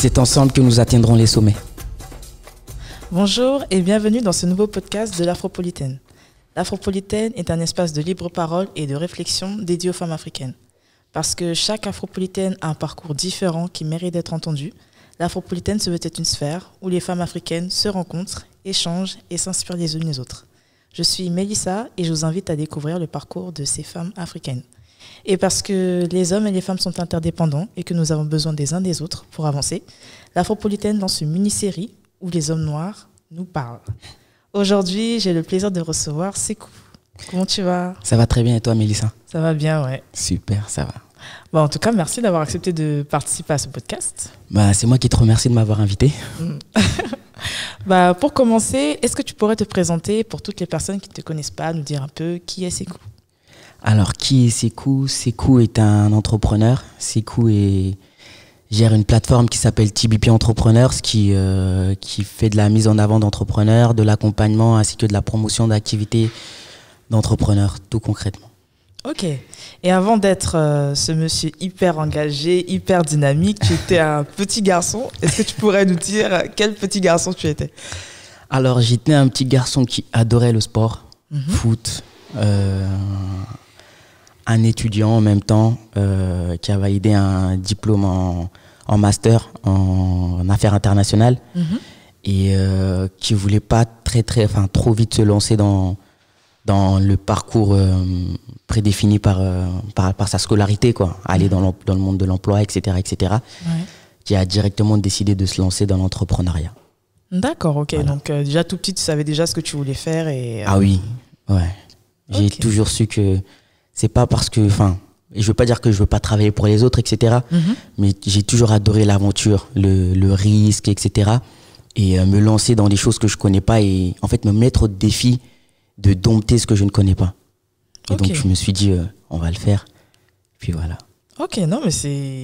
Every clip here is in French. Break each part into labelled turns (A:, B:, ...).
A: C'est ensemble que nous atteindrons les sommets.
B: Bonjour et bienvenue dans ce nouveau podcast de l'Afropolitaine. L'Afropolitaine est un espace de libre parole et de réflexion dédié aux femmes africaines. Parce que chaque Afropolitaine a un parcours différent qui mérite d'être entendu, l'Afropolitaine se veut être une sphère où les femmes africaines se rencontrent, échangent et s'inspirent les unes les autres. Je suis Mélissa et je vous invite à découvrir le parcours de ces femmes africaines. Et parce que les hommes et les femmes sont interdépendants et que nous avons besoin des uns des autres pour avancer, l'Afropolitaine lance une mini-série où les hommes noirs nous parlent. Aujourd'hui, j'ai le plaisir de recevoir Sekou. Comment tu vas?
A: Ça va très bien et toi, Mélissa?
B: Ça va bien, ouais.
A: Super, ça va.
B: Bon, en tout cas, merci d'avoir accepté de participer à ce podcast.
A: C'est moi qui te remercie de m'avoir invité.
B: Pour commencer, est-ce que tu pourrais te présenter pour toutes les personnes qui ne te connaissent pas, nous dire un peu qui est Sekou?
A: Alors, qui est Sekou? Sekou est un entrepreneur. Sekou gère une plateforme qui s'appelle TBP Entrepreneurs qui fait de la mise en avant d'entrepreneurs, de l'accompagnement ainsi que de la promotion d'activités d'entrepreneurs, tout concrètement.
B: Ok. Et avant d'être ce monsieur hyper engagé, hyper dynamique, tu étais un petit garçon. Est-ce que tu pourrais nous dire quel petit garçon tu étais?
A: Alors, j'étais un petit garçon qui adorait le sport, foot, un étudiant en même temps qui a validé un diplôme en master en affaires internationales et qui ne voulait pas trop vite se lancer dans le parcours prédéfini par sa scolarité, quoi. Aller dans le monde de l'emploi, etc. Ouais. Qui a directement décidé de se lancer dans l'entrepreneuriat.
B: D'accord, ok.
A: Voilà.
B: Donc déjà tout petit, tu savais déjà ce que tu voulais faire et...
A: Ah oui, ouais. J'ai toujours su que c'est pas parce que... je veux pas dire que je veux pas travailler pour les autres, etc. Mais j'ai toujours adoré l'aventure, le risque, etc. Et me lancer dans des choses que je connais pas et en fait me mettre au défi de dompter ce que je ne connais pas. Et donc je me suis dit, on va le faire. Puis voilà.
B: Ok, non mais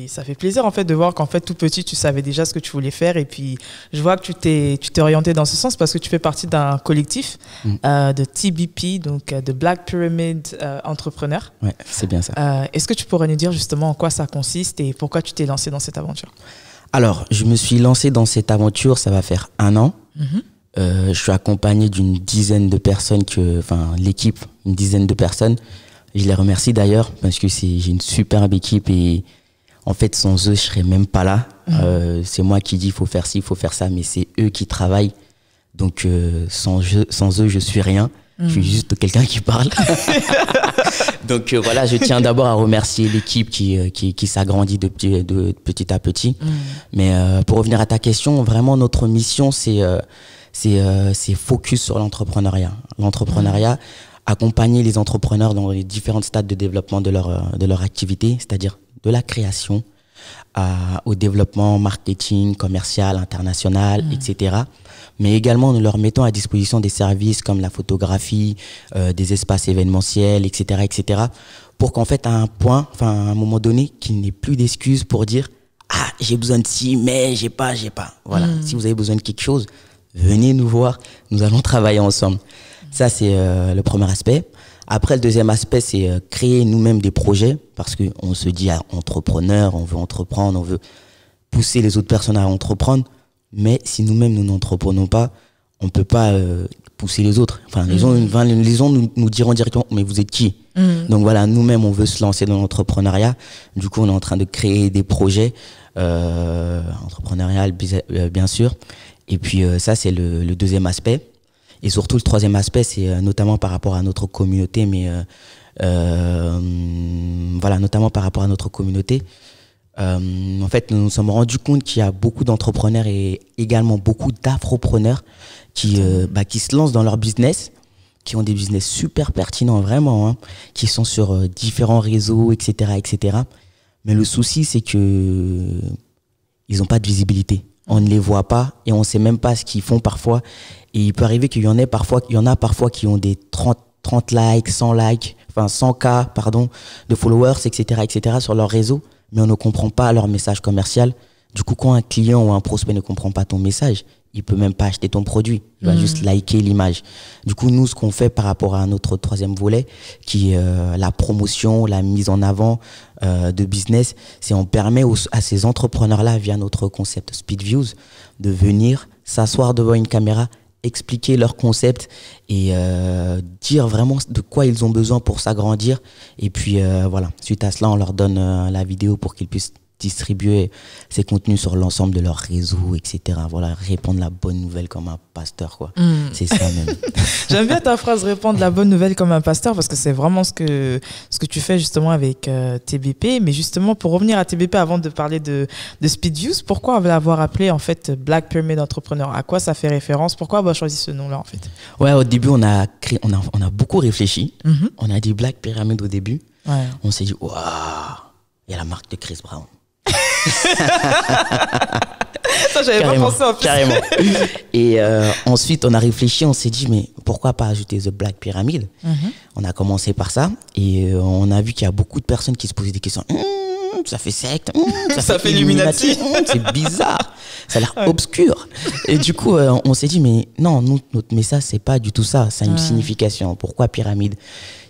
B: ça fait plaisir en fait de voir qu'en fait tout petit tu savais déjà ce que tu voulais faire et puis je vois que tu t'es orienté dans ce sens parce que tu fais partie d'un collectif de TBP, donc de Black Pyramid Entrepreneurs.
A: Ouais, c'est bien ça.
B: Est-ce que tu pourrais nous dire justement en quoi ça consiste et pourquoi tu t'es lancé dans cette aventure?
A: Alors, je me suis lancé dans cette aventure, ça va faire 1 an. Je suis accompagné d'une dizaine de personnes, l'équipe, une dizaine de personnes. Je les remercie d'ailleurs parce que j'ai une superbe équipe et en fait sans eux je serais même pas là. C'est moi qui dis il faut faire ci, il faut faire ça, mais c'est eux qui travaillent. Donc sans eux je suis rien. Je suis juste quelqu'un qui parle. Donc voilà, je tiens d'abord à remercier l'équipe qui s'agrandit de petit à petit. Mais pour revenir à ta question, vraiment notre mission c'est focus sur l'entrepreneuriat. L'entrepreneuriat, accompagner les entrepreneurs dans les différents stades de développement de leur activité, c'est-à-dire de la création au développement marketing, commercial, international, etc. Mais également nous leur mettons à disposition des services comme la photographie, des espaces événementiels, etc., etc. pour qu'en fait à un moment donné, qu'il n'ait plus d'excuses pour dire « Ah, j'ai besoin de ci, mais j'ai pas. » Voilà. Si vous avez besoin de quelque chose, venez nous voir, nous allons travailler ensemble. Ça, c'est le premier aspect. Après, le deuxième aspect, c'est créer nous-mêmes des projets parce qu'on se dit entrepreneur, on veut entreprendre, on veut pousser les autres personnes à entreprendre. Mais si nous-mêmes, nous n'entreprenons pas, on ne peut pas pousser les autres. Les gens nous diront directement, mais vous êtes qui? Donc voilà, nous-mêmes, on veut se lancer dans l'entrepreneuriat. Du coup, on est en train de créer des projets entrepreneurial, bien sûr. Et puis ça, c'est le deuxième aspect. Et surtout, le troisième aspect, c'est notamment par rapport à notre communauté. Notamment par rapport à notre communauté. En fait, nous nous sommes rendus compte qu'il y a beaucoup d'entrepreneurs et également beaucoup d'afropreneurs qui se lancent dans leur business, qui ont des business super pertinents, vraiment, qui sont sur différents réseaux, etc., etc. Mais le souci, c'est que ils n'ont pas de visibilité. On ne les voit pas et on ne sait même pas ce qu'ils font parfois. Et il peut arriver qu'il y en a parfois qui ont des 30 likes, 100 likes, 100K, de followers, etc., sur leur réseau, mais on ne comprend pas leur message commercial. Du coup, quand un client ou un prospect ne comprend pas ton message, il peut même pas acheter ton produit. Il va juste liker l'image. Du coup, nous, ce qu'on fait par rapport à notre troisième volet, qui est la promotion, la mise en avant de business, c'est on permet à ces entrepreneurs-là, via notre concept Speed Views, de venir s'asseoir devant une caméra, expliquer leur concept et dire vraiment de quoi ils ont besoin pour s'agrandir. Et puis voilà, suite à cela, on leur donne la vidéo pour qu'ils puissent distribuer ces contenus sur l'ensemble de leur réseau, etc. Voilà, répandre la bonne nouvelle comme un pasteur, quoi. C'est ça même.
B: J'aime bien ta phrase, répandre la bonne nouvelle comme un pasteur, parce que c'est vraiment ce que tu fais justement avec TBP. Mais justement, pour revenir à TBP, avant de parler de Speed Views, pourquoi l'avoir appelé en fait Black Pyramid Entrepreneur? À quoi ça fait référence? Pourquoi avoir choisi ce nom-là en fait?
A: Ouais, au début, on a beaucoup réfléchi. On a dit Black Pyramid au début.
B: Ouais.
A: On s'est dit, waouh, il y a la marque de Chris Brown.
B: Ça, j'avais pas pensé en plus.
A: Carrément. Et ensuite, on a réfléchi, on s'est dit, mais pourquoi pas ajouter The Black Pyramid? On a commencé par ça et on a vu qu'il y a beaucoup de personnes qui se posaient des questions. Ça fait secte,
B: ça fait Illuminati.
A: C'est bizarre, ça a l'air obscur. Et du coup, on s'est dit, mais non, notre message, c'est pas du tout ça, ça a une signification. Pourquoi pyramide?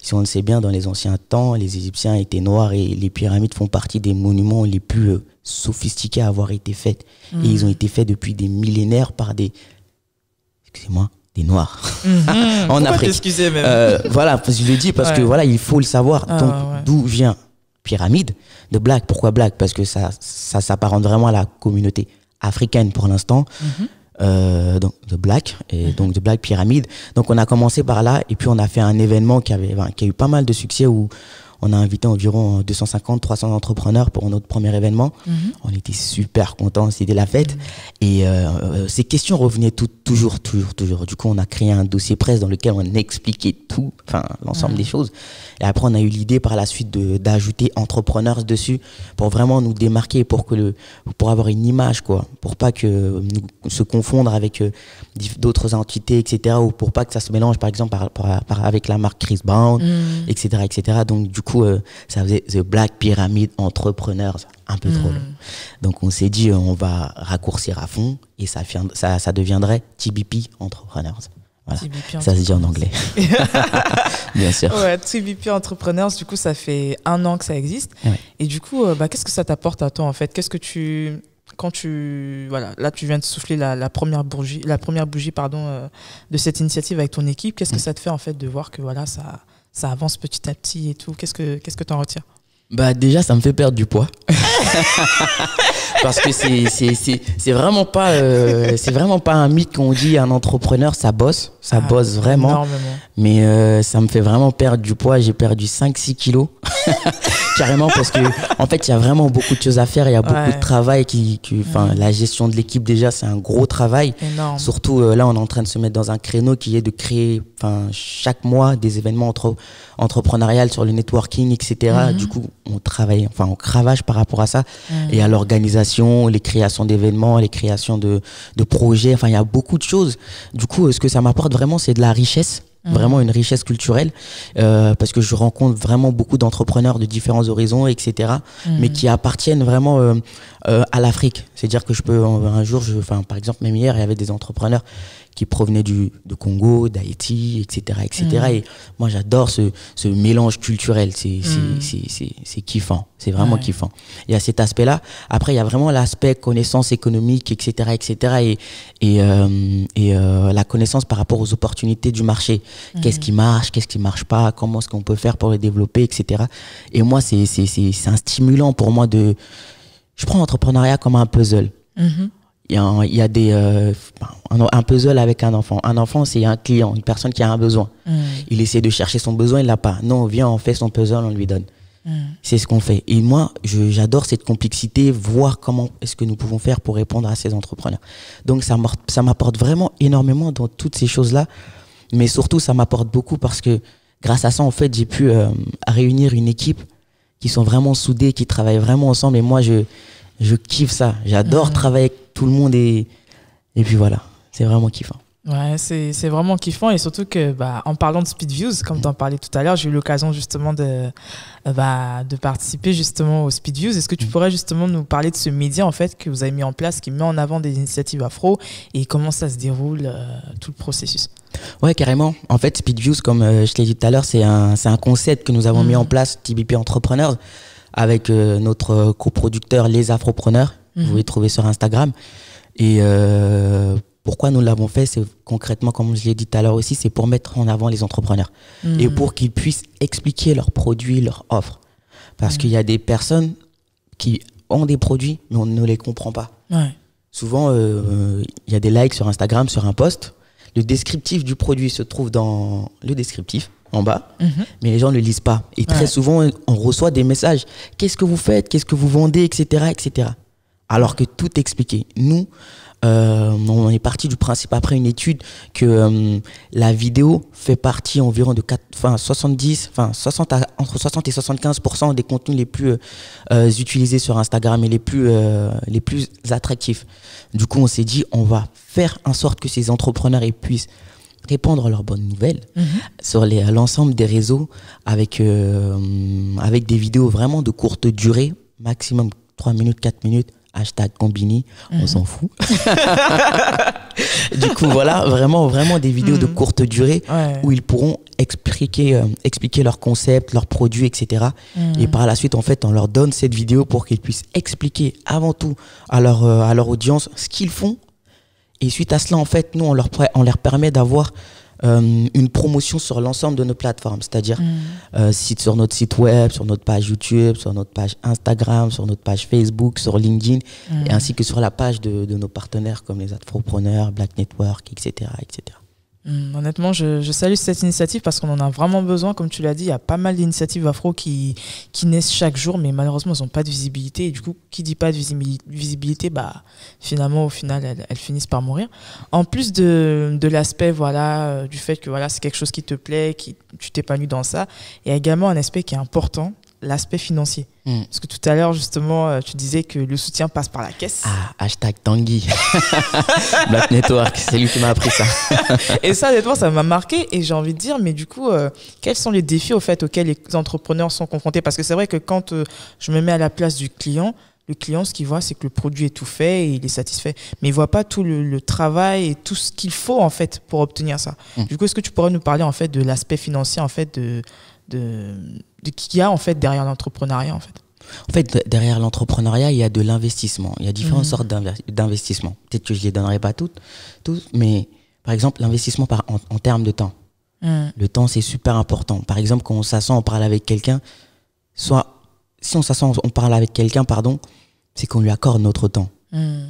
A: Si on le sait bien, dans les anciens temps, les Égyptiens étaient noirs et les pyramides font partie des monuments les plus sophistiqués à avoir été faits. Et ils ont été faits depuis des millénaires par des noirs. En Afrique.
B: T'excuser même.
A: Voilà, je le dis parce que voilà, il faut le savoir. Donc, d'où vient pyramide de Black? Pourquoi Black? Parce que ça s'apparente vraiment à la communauté africaine pour l'instant. Donc de Black et donc de Black Pyramid. Donc on a commencé par là et puis on a fait un événement qui a eu pas mal de succès où on a invité environ 250-300 entrepreneurs pour notre premier événement. On était super contents, c'était la fête. Et ces questions revenaient toujours. Du coup, on a créé un dossier presse dans lequel on expliquait tout, l'ensemble des choses. Et après, on a eu l'idée par la suite d'ajouter entrepreneurs dessus pour vraiment nous démarquer, pour avoir une image, quoi, pour pas que nous se confondre avec d'autres entités, etc. Ou pour pas que ça se mélange, par exemple, avec la marque Chris Brown, etc. Donc, du coup, ça faisait The Black Pyramid Entrepreneurs, un peu trop long. Donc, on s'est dit, on va raccourcir à fond et ça deviendrait TBP Entrepreneurs. Voilà. Ça se dit en anglais. Bien sûr.
B: Ouais, TBP Entrepreneurs, du coup, ça fait 1 an que ça existe.
A: Ouais.
B: Et du coup, qu'est-ce que ça t'apporte à toi, en fait? Qu'est-ce que là, tu viens de souffler la première bougie, de cette initiative avec ton équipe. Qu'est-ce que ça te fait, en fait, de voir que voilà, ça avance petit à petit et tout? Qu'est-ce que t'en retires?
A: Bah déjà, ça me fait perdre du poids. Parce que c'est vraiment pas un mythe qu'on dit un entrepreneur ça bosse vraiment.
B: Énormément.
A: Mais ça me fait vraiment perdre du poids. J'ai perdu 5-6 kilos. Carrément, parce que en fait, il y a vraiment beaucoup de choses à faire. Il y a beaucoup de travail la gestion de l'équipe, déjà, c'est un gros travail.
B: Énorme.
A: Surtout là, on est en train de se mettre dans un créneau qui est de créer chaque mois des événements entrepreneuriales sur le networking, etc. Du coup, on travaille, on cravache par rapport à ça et à l'organisation, les créations d'événements, les créations de projets. Il y a beaucoup de choses. Du coup, ce que ça m'apporte vraiment, c'est de la richesse. Vraiment une richesse culturelle, parce que je rencontre vraiment beaucoup d'entrepreneurs de différents horizons, etc. Mais qui appartiennent vraiment à l'Afrique. C'est-à-dire que je peux un jour, par exemple, même hier, il y avait des entrepreneurs qui provenaient du Congo, d'Haïti, etc. Et moi, j'adore ce mélange culturel. C'est kiffant. C'est vraiment kiffant. Il y a cet aspect-là. Après, il y a vraiment l'aspect connaissance économique, etc. Et la connaissance par rapport aux opportunités du marché. Qu'est-ce qui marche pas, comment est-ce qu'on peut faire pour le développer, etc. Et moi, c'est un stimulant pour moi je prends l'entrepreneuriat comme un puzzle. Il y a un puzzle avec un enfant. Un enfant, c'est un client, une personne qui a un besoin. Il essaie de chercher son besoin, il l'a pas. Non, viens, on fait son puzzle, on lui donne. C'est ce qu'on fait. Et moi, j'adore cette complexité, voir comment est-ce que nous pouvons faire pour répondre à ces entrepreneurs. Donc, ça m'apporte vraiment énormément dans toutes ces choses-là. Mais surtout, ça m'apporte beaucoup parce que grâce à ça, en fait, j'ai pu réunir une équipe qui sont vraiment soudées, qui travaillent vraiment ensemble. Et moi, je kiffe ça. J'adore travailler avec tout le monde et puis voilà, c'est vraiment kiffant.
B: Ouais, c'est vraiment kiffant et surtout que en parlant de Speed Views, comme tu en parlais tout à l'heure, j'ai eu l'occasion justement de participer justement au Speed Views. Est-ce que tu pourrais justement nous parler de ce média en fait que vous avez mis en place, qui met en avant des initiatives afro et comment ça se déroule tout le processus?
A: Ouais, carrément. En fait, Speed Views, comme je l'ai dit tout à l'heure, c'est un concept que nous avons mis en place, TBP Entrepreneurs, avec notre coproducteur Les Afropreneurs. Vous pouvez trouver sur Instagram. Et pourquoi nous l'avons fait, c'est concrètement, comme je l'ai dit tout à l'heure aussi, c'est pour mettre en avant les entrepreneurs et pour qu'ils puissent expliquer leurs produits, leurs offres. Parce qu'il y a des personnes qui ont des produits, mais on ne les comprend pas.
B: Ouais.
A: Souvent, il y a des likes sur Instagram, sur un post. Le descriptif du produit se trouve dans le descriptif, en bas, mais les gens ne le lisent pas. Et très souvent, on reçoit des messages. Qu'est-ce que vous faites? Qu'est-ce que vous vendez? Etc. etc. Alors que tout est expliqué. Nous, on est parti du principe après une étude que la vidéo fait partie environ de entre 60 et 75% des contenus les plus utilisés sur Instagram et les plus attractifs. Du coup, on s'est dit, on va faire en sorte que ces entrepreneurs puissent répandre leurs bonnes nouvelles sur l'ensemble des réseaux avec des vidéos vraiment de courte durée, maximum 3 minutes, 4 minutes, #Combini, on s'en fout. Du coup, voilà, vraiment des vidéos de courte durée où ils pourront expliquer leurs concepts, leurs produits, etc. Et par la suite, en fait, on leur donne cette vidéo pour qu'ils puissent expliquer avant tout à leur audience ce qu'ils font. Et suite à cela, en fait, nous, on leur permet d'avoir une promotion sur l'ensemble de nos plateformes, c'est-à-dire sur notre site web, sur notre page YouTube, sur notre page Instagram, sur notre page Facebook, sur LinkedIn, et ainsi que sur la page de nos partenaires comme les Afropreneurs, Black Network, etc. etc.
B: Honnêtement, je salue cette initiative parce qu'on en a vraiment besoin. Comme tu l'as dit, il y a pas mal d'initiatives afro qui naissent chaque jour, mais malheureusement, elles n'ont pas de visibilité. Et du coup, qui dit pas de visibilité, finalement, au final, elles finissent par mourir. En plus de l'aspect, du fait que c'est quelque chose qui te plaît, tu t'épanouis dans ça, il y a également un aspect qui est important, l'aspect financier. Parce que tout à l'heure, justement, tu disais que le soutien passe par la caisse.
A: #Tanguy. Black Network, c'est lui qui m'a appris ça.
B: Et ça, honnêtement, ça m'a marqué. Et j'ai envie de dire, mais du coup, quels sont les défis auxquels les entrepreneurs sont confrontés? Parce que c'est vrai que quand je me mets à la place du client, le client, ce qu'il voit, c'est que le produit est tout fait et il est satisfait. Mais il ne voit pas tout le travail et tout ce qu'il faut, en fait, pour obtenir ça. Du coup, est-ce que tu pourrais nous parler, en fait, de l'aspect financier, en fait, de qu'il y a en fait derrière l'entrepreneuriat en fait?
A: En fait, derrière l'entrepreneuriat, il y a de l'investissement. Il y a différentes sortes d'investissements. Peut-être que je ne les donnerai pas toutes, mais par exemple, l'investissement en termes de temps. Le temps, c'est super important. Par exemple, quand on s'assoit, on parle avec quelqu'un, si on s'assoit, on parle avec quelqu'un, c'est qu'on lui accorde notre temps.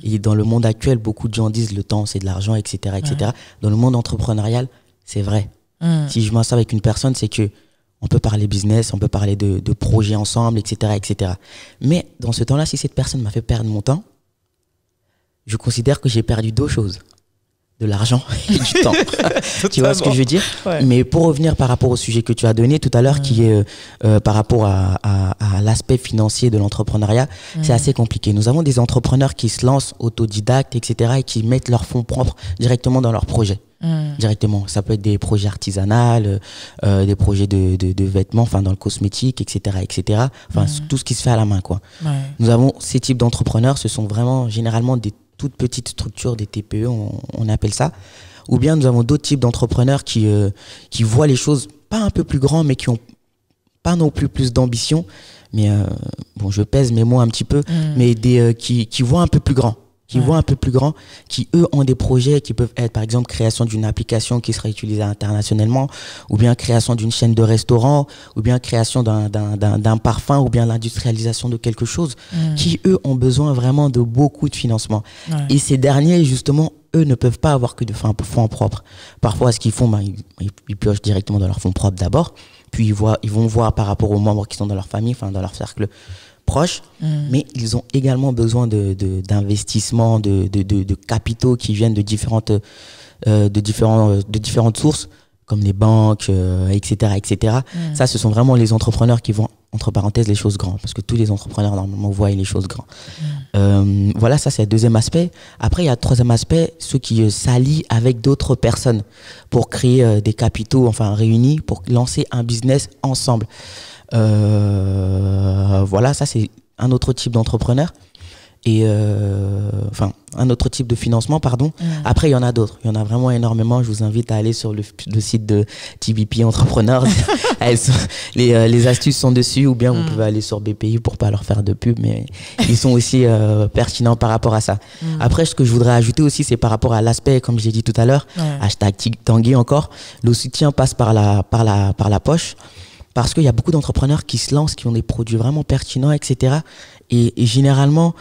A: Et dans le monde actuel, beaucoup de gens disent le temps, c'est de l'argent, etc., etc. Dans le monde entrepreneurial, c'est vrai. Si je m'assois avec une personne, c'est que on peut parler business, on peut parler de projets ensemble, etc., etc. Mais dans ce temps-là, si cette personne m'a fait perdre mon temps, je considère que j'ai perdu deux choses. De l'argent et du temps. Tu vois ce que je veux dire? Mais pour revenir par rapport au sujet que tu as donné tout à l'heure, qui est par rapport à l'aspect financier de l'entrepreneuriat, c'est assez compliqué. Nous avons des entrepreneurs qui se lancent autodidactes, etc., et qui mettent leurs fonds propres directement dans leurs projets. Directement. Ça peut être des projets artisanaux, des projets de vêtements, enfin dans le cosmétique, etc., etc. Enfin, tout ce qui se fait à la main, quoi. Nous avons ces types d'entrepreneurs, ce sont vraiment généralement des toutes petites structures, des TPE, on appelle ça. Ou bien nous avons d'autres types d'entrepreneurs qui voient les choses pas un peu plus grands, mais qui ont pas non plus d'ambition. Mais bon, je pèse mes mots un petit peu, mais qui voient un peu plus grand. Qui eux ont des projets qui peuvent être par exemple création d'une application qui serait utilisée internationalement, ou bien création d'une chaîne de restaurants, ou bien création d'un parfum, ou bien l'industrialisation de quelque chose, qui eux ont besoin vraiment de beaucoup de financement. Et ces derniers justement, eux ne peuvent pas avoir que de fonds propres. Parfois ce qu'ils font, ils piochent directement dans leurs fonds propres d'abord, puis ils vont voir par rapport aux membres qui sont dans leur famille, enfin dans leur cercle proches, mais ils ont également besoin d'investissements, de capitaux qui viennent de différentes sources, comme les banques, etc., etc. Ça, ce sont vraiment les entrepreneurs qui vont, entre parenthèses, les choses grandes, parce que tous les entrepreneurs, normalement, voient les choses grandes. Voilà, ça, c'est le deuxième aspect. Après, il y a le troisième aspect, ceux qui s'allient avec d'autres personnes pour créer des capitaux, enfin, réunis, pour lancer un business ensemble. Voilà, ça, c'est un autre type d'entrepreneur. Et enfin un autre type de financement, pardon. Après, il y en a d'autres, il y en a vraiment énormément. Je vous invite à aller sur le site de TBP Entrepreneurs. Les astuces sont dessus, ou bien vous pouvez aller sur BPI pour pas leur faire de pub, mais ils sont aussi pertinents par rapport à ça. Après, ce que je voudrais ajouter aussi, c'est par rapport à l'aspect, comme j'ai dit tout à l'heure, hashtag Tanguy encore, le soutien passe par la poche, parce qu'il y a beaucoup d'entrepreneurs qui se lancent, qui ont des produits vraiment pertinents, etc. Et généralement,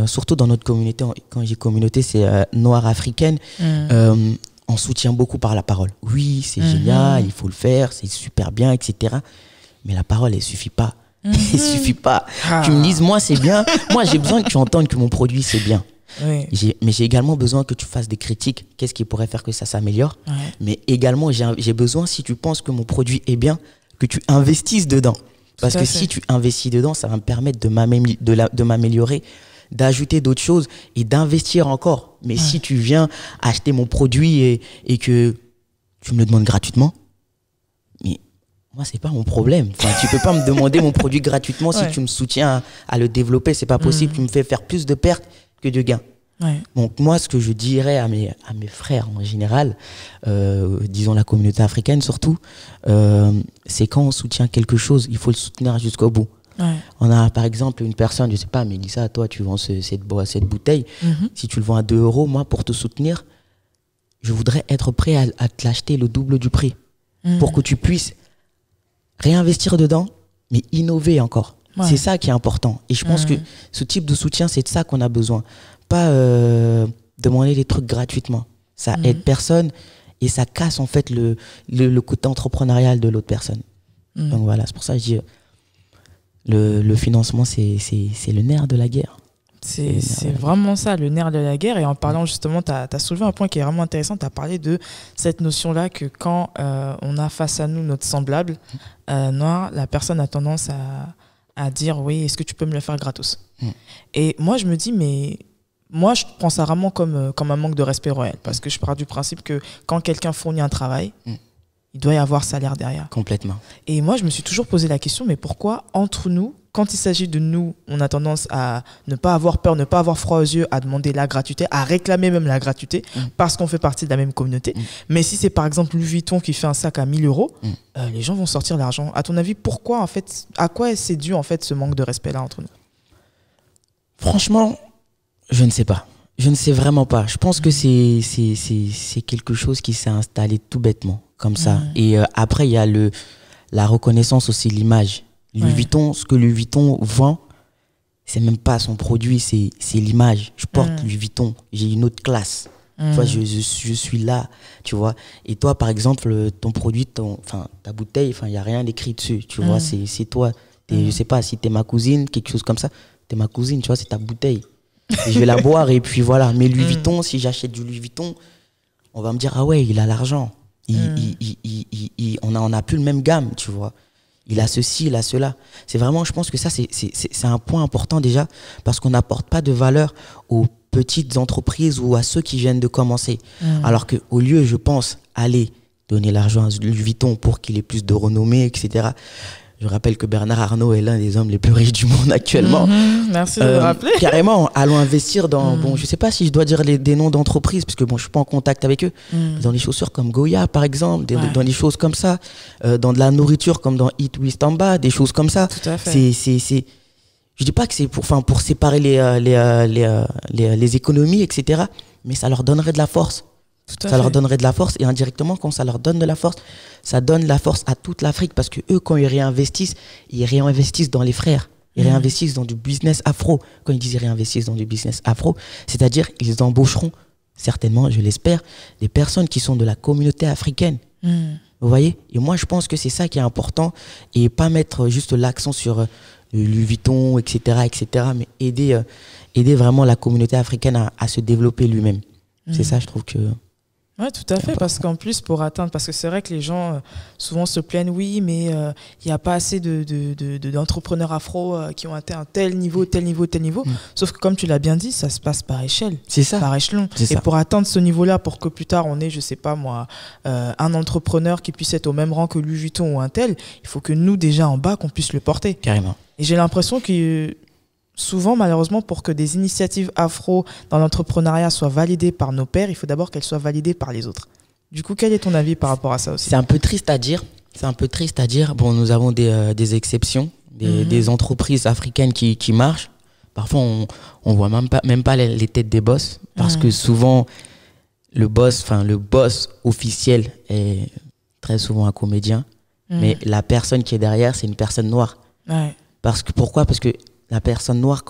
A: surtout dans notre communauté, quand j'ai communauté, c'est noire africaine, on soutient beaucoup par la parole. Oui, c'est génial, il faut le faire, c'est super bien, etc. Mais la parole, elle suffit pas. Elle suffit pas. Tu me dises, moi, c'est bien. Moi, j'ai besoin que tu entendes que mon produit, c'est bien. Oui. Mais j'ai également besoin que tu fasses des critiques. Qu'est-ce qui pourrait faire que ça s'améliore? Mais également, j'ai besoin, si tu penses que mon produit est bien, que tu investisses dedans. Parce que si tu investis dedans, ça va me permettre de m'améliorer, d'ajouter d'autres choses et d'investir encore. Mais si tu viens acheter mon produit et que tu me le demandes gratuitement, mais moi, c'est pas mon problème. Enfin, tu peux pas me demander mon produit gratuitement si tu me soutiens à le développer. C'est pas possible. Tu me fais faire plus de pertes que de gains. Donc moi, ce que je dirais à mes frères en général, disons la communauté africaine surtout, c'est quand on soutient quelque chose, il faut le soutenir jusqu'au bout. On a par exemple une personne, je sais pas, Mélissa, toi tu vends cette bouteille, si tu le vends à 2 €, moi pour te soutenir, je voudrais être prêt à te l'acheter le double du prix pour que tu puisses réinvestir dedans, mais innover encore. C'est ça qui est important. Et je pense que ce type de soutien, c'est de ça qu'on a besoin. Pas demander des trucs gratuitement. Ça aide personne et ça casse en fait le côté entrepreneurial de l'autre personne. Donc voilà, c'est pour ça que je dis le financement, c'est le nerf de la guerre.
B: C'est vraiment ça, le nerf de la guerre. Et en parlant justement, tu as soulevé un point qui est vraiment intéressant. Tu as parlé de cette notion-là que quand on a face à nous notre semblable noir, la personne a tendance à dire oui, est-ce que tu peux me le faire gratos? Et moi, je me dis, mais moi, je prends ça vraiment comme un manque de respect réel. Parce que je pars du principe que quand quelqu'un fournit un travail, il doit y avoir salaire derrière.
A: Complètement.
B: Et moi, je me suis toujours posé la question, mais pourquoi, entre nous, quand il s'agit de nous, on a tendance à ne pas avoir peur, ne pas avoir froid aux yeux, à demander la gratuité, à réclamer même la gratuité, parce qu'on fait partie de la même communauté. Mais si c'est par exemple Louis Vuitton qui fait un sac à 1 000 €, les gens vont sortir l'argent. À ton avis, pourquoi, en fait, à quoi c'est dû en fait, ce manque de respect-là entre nous?
A: Franchement, je ne sais pas. Je ne sais vraiment pas. Je pense que c'est quelque chose qui s'est installé tout bêtement, comme ça. Et après, il y a la reconnaissance aussi, l'image. Louis Vuitton, ce que Louis Vuitton vend, c'est même pas son produit, c'est l'image. Je porte Louis Vuitton, j'ai une autre classe. Tu vois, je suis là, tu vois. Et toi, par exemple, ton produit, ta bouteille, il n'y a rien d'écrit dessus, tu vois, c'est toi. Je sais pas, si t'es ma cousine, quelque chose comme ça, t'es ma cousine, tu vois, c'est ta bouteille. Et je vais la boire et puis voilà. Mais Louis Vuitton, si j'achète du Louis Vuitton, on va me dire, ah ouais, il a l'argent. On a plus le même gamme, tu vois. Il a ceci, il a cela. C'est vraiment, je pense que ça, c'est un point important déjà, parce qu'on n'apporte pas de valeur aux petites entreprises ou à ceux qui viennent de commencer. Alors qu'au lieu, je pense, aller donner l'argent à Louis Vuitton pour qu'il ait plus de renommée, etc. Je rappelle que Bernard Arnault est l'un des hommes les plus riches du monde actuellement.
B: Merci de le rappeler.
A: Carrément, allons investir dans... Bon, je ne sais pas si je dois dire des noms d'entreprises, parce que bon, je ne suis pas en contact avec eux. Dans des chaussures comme Goya, par exemple, dans des choses comme ça. Dans de la nourriture comme dans Eat with Tamba, des choses comme ça.
B: Tout à fait.
A: Je ne dis pas que c'est pour séparer les économies, etc. Mais ça leur donnerait de la force. Ça leur donnerait de la force, et indirectement, quand ça leur donne de la force, ça donne la force à toute l'Afrique, parce que eux, quand ils réinvestissent dans les frères, ils réinvestissent dans du business afro. Quand ils disent ils réinvestissent dans du business afro, c'est-à-dire ils embaucheront certainement, je l'espère, des personnes qui sont de la communauté africaine. Vous voyez? Et moi, je pense que c'est ça qui est important, et pas mettre juste l'accent sur le Louis Vuitton, etc., mais aider vraiment la communauté africaine à se développer lui-même. C'est ça, je trouve que...
B: Oui, tout à fait, parce qu'en plus, pour atteindre, parce que c'est vrai que les gens souvent se plaignent, oui, mais il n'y a pas assez d'entrepreneurs afro qui ont atteint un tel niveau. Sauf que comme tu l'as bien dit, ça se passe par échelle,
A: C'est ça.
B: par échelon.
A: C'est
B: Et
A: ça.
B: pour atteindre ce niveau-là, pour que plus tard on ait, je sais pas moi, un entrepreneur qui puisse être au même rang que Louis Vuitton ou un tel, il faut que nous, déjà en bas, qu'on puisse le porter.
A: Carrément.
B: Et j'ai l'impression que souvent, malheureusement, pour que des initiatives afro dans l'entrepreneuriat soient validées par nos pairs, il faut d'abord qu'elles soient validées par les autres. Du coup, quel est ton avis par rapport à ça aussi ?
A: C'est un peu triste à dire. Bon, nous avons des exceptions, des entreprises africaines qui marchent. Parfois, on voit même pas les têtes des boss, parce que souvent, le boss officiel est très souvent un comédien, mais la personne qui est derrière, c'est une personne noire.
B: Ouais.
A: Pourquoi ? Parce que la personne noire,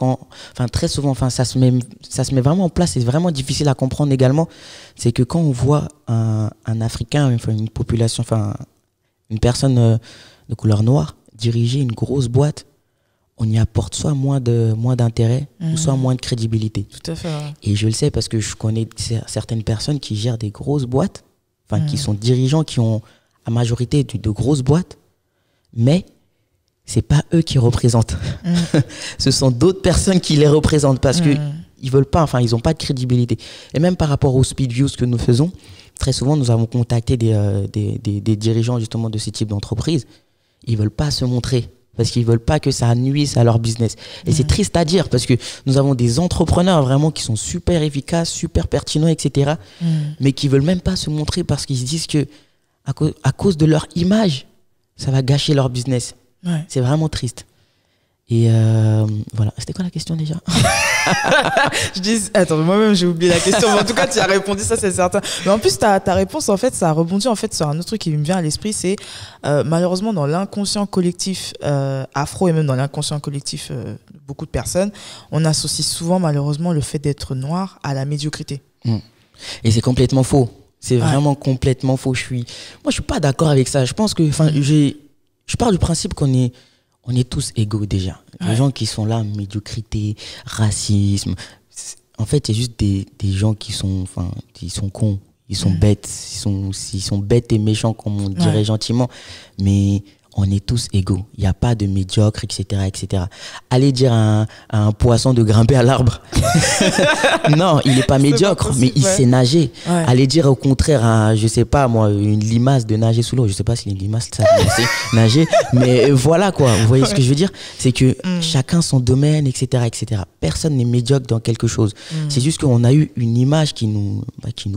A: très souvent, ça se met vraiment en place. C'est vraiment difficile à comprendre également. C'est que quand on voit un Africain, une population, une personne de couleur noire diriger une grosse boîte, on y apporte soit moins d'intérêt ou soit moins de crédibilité.
B: Tout à fait. Ouais.
A: Et je le sais parce que je connais certaines personnes qui gèrent des grosses boîtes, qui sont dirigeants, qui ont à majorité de grosses boîtes, mais c'est pas eux qui représentent. Ce sont d'autres personnes qui les représentent parce que ils veulent pas, ils ont pas de crédibilité. Et même par rapport aux speed views que nous faisons, très souvent nous avons contacté des dirigeants justement de ce type d'entreprise. Ils veulent pas se montrer parce qu'ils veulent pas que ça nuise à leur business. Et c'est triste à dire parce que nous avons des entrepreneurs vraiment qui sont super efficaces, super pertinents, etc. Mais qui veulent même pas se montrer parce qu'ils se disent que à cause de leur image, ça va gâcher leur business.
B: Ouais.
A: C'est vraiment triste. Et voilà. C'était quoi la question déjà ?
B: Je dis, attends, moi-même j'ai oublié la question, mais en tout cas tu as répondu, ça c'est certain. Mais en plus ta réponse, en fait, ça a rebondi en fait sur un autre truc qui me vient à l'esprit, c'est malheureusement dans l'inconscient collectif afro et même dans l'inconscient collectif de beaucoup de personnes, on associe souvent malheureusement le fait d'être noir à la médiocrité.
A: Et c'est complètement faux. C'est vraiment complètement faux. Moi, je suis pas d'accord avec ça. Je pense que, je pars du principe qu'on est tous égaux déjà. Les gens qui sont là, médiocrité, racisme. En fait, c'est juste des gens qui sont cons, ils sont bêtes, ils sont bêtes et méchants, comme on dirait gentiment. Mais on est tous égaux. Il n'y a pas de médiocre, etc., etc. Allez dire à un poisson de grimper à l'arbre. Non, il n'est pas médiocre, mais il sait nager. Ouais. Allez dire au contraire à, je sais pas moi, une limace de nager sous l'eau. Je sais pas si une limace, ça sait nager. Mais voilà quoi. Vous voyez ce que je veux dire ? C'est que chacun son domaine, etc., etc. Personne n'est médiocre dans quelque chose. C'est juste qu'on a eu une image qui nous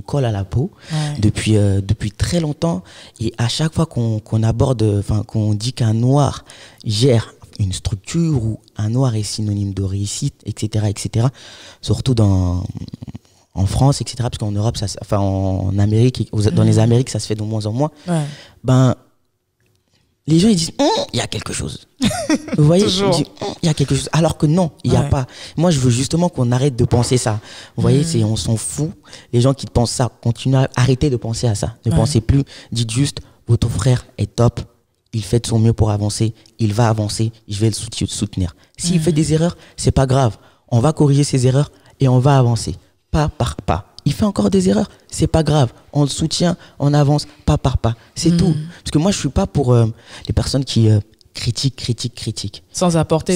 A: colle à la peau depuis très longtemps. Et à chaque fois qu'on aborde, qu'on dit qu'un noir gère une structure ou un noir est synonyme de réussite, etc., etc. Surtout en France, etc. Parce qu'en Europe, en Amérique, dans les Amériques, ça se fait de moins en moins. Ouais. Les gens ils disent il y a quelque chose. Vous voyez, il y a quelque chose. Alors que non, il n'y a pas. Moi, je veux justement qu'on arrête de penser ça. Vous voyez, on s'en fout. Les gens qui pensent ça, arrêtez de penser à ça. Ne pensez plus. Dites juste votre frère est top. Il fait de son mieux pour avancer, il va avancer, je vais le soutenir. S'il fait des erreurs, c'est pas grave. On va corriger ses erreurs et on va avancer, pas par pas. Il fait encore des erreurs, c'est pas grave. On le soutient, on avance, pas par pas. C'est tout. Parce que moi, je suis pas pour les personnes qui critiquent.
B: Sans apporter,